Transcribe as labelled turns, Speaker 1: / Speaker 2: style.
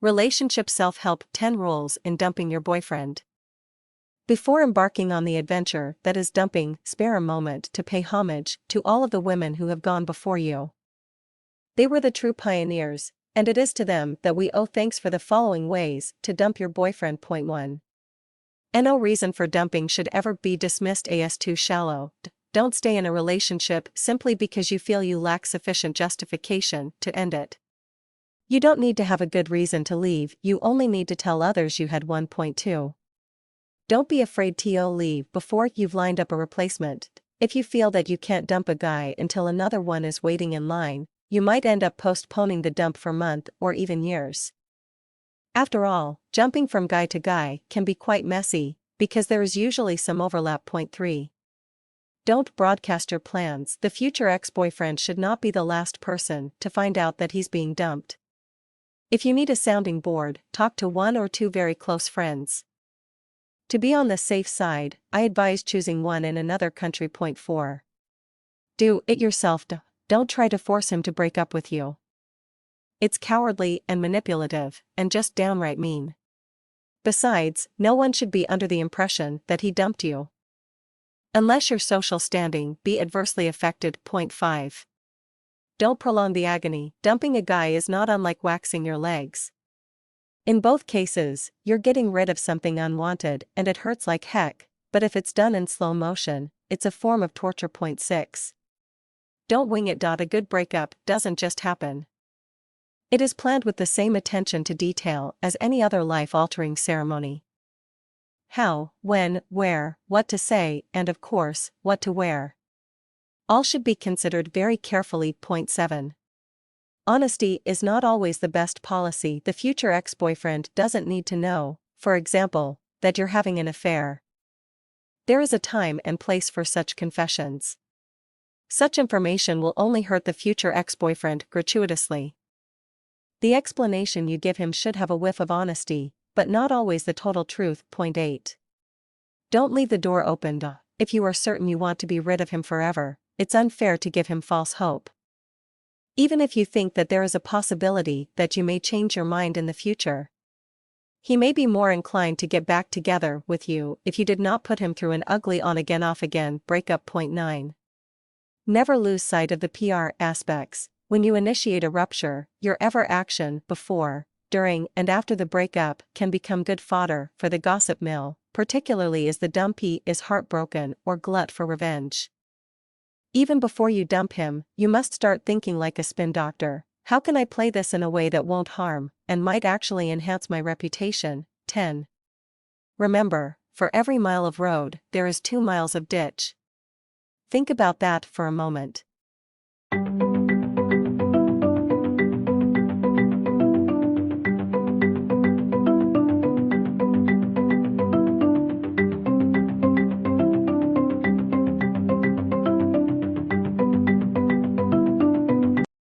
Speaker 1: Relationship Self-Help 10 Rules in Dumping Your Boyfriend. Before embarking on the adventure that is dumping, spare a moment to pay homage to all of the women who have gone before you. They were the true pioneers, and it is to them that we owe thanks for the following ways to dump your boyfriend. Point 1. No reason for dumping should ever be dismissed as too shallow. Don't stay in a relationship simply because you feel you lack sufficient justification to end it. You don't need to have a good reason to leave, you only need to tell others you had one. Point 2. Don't be afraid to leave before you've lined up a replacement. If you feel that you can't dump a guy until another one is waiting in line, you might end up postponing the dump for months or even years. After all, jumping from guy to guy can be quite messy, because there is usually some overlap. Point 3. Don't broadcast your plans. The future ex-boyfriend should not be the last person to find out that he's being dumped. If you need a sounding board, talk to one or two very close friends. To be on the safe side, I advise choosing one in another country. Point 4. Do it yourself. Don't try to force him to break up with you. It's cowardly and manipulative, and just downright mean. Besides, no one should be under the impression that he dumped you, unless your social standing be adversely affected. Point 5. Don't prolong the agony. Dumping a guy is not unlike waxing your legs. In both cases, you're getting rid of something unwanted and it hurts like heck, but if it's done in slow motion, it's a form of torture. Point 6. Don't wing it. A good breakup doesn't just happen. It is planned with the same attention to detail as any other life-altering ceremony. How, when, where, what to say, and of course, what to wear. All should be considered very carefully. Point 7. Honesty is not always the best policy. The future ex-boyfriend doesn't need to know, for example, that you're having an affair. There is a time and place for such confessions. Such information will only hurt the future ex-boyfriend gratuitously. The explanation you give him should have a whiff of honesty, but not always the total truth. Point 8. Don't leave the door open. If you are certain you want to be rid of him forever, it's unfair to give him false hope. Even if you think that there is a possibility that you may change your mind in the future, he may be more inclined to get back together with you if you did not put him through an ugly on-again off-again breakup. Point 9. Never lose sight of the PR aspects. When you initiate a rupture, your ever action before, during, and after the breakup can become good fodder for the gossip mill, particularly as the dumpee is heartbroken or glut for revenge. Even before you dump him, you must start thinking like a spin doctor. How can I play this in a way that won't harm, and might actually enhance my reputation? 10. Remember, for every mile of road, there is 2 miles of ditch. Think about that for a moment.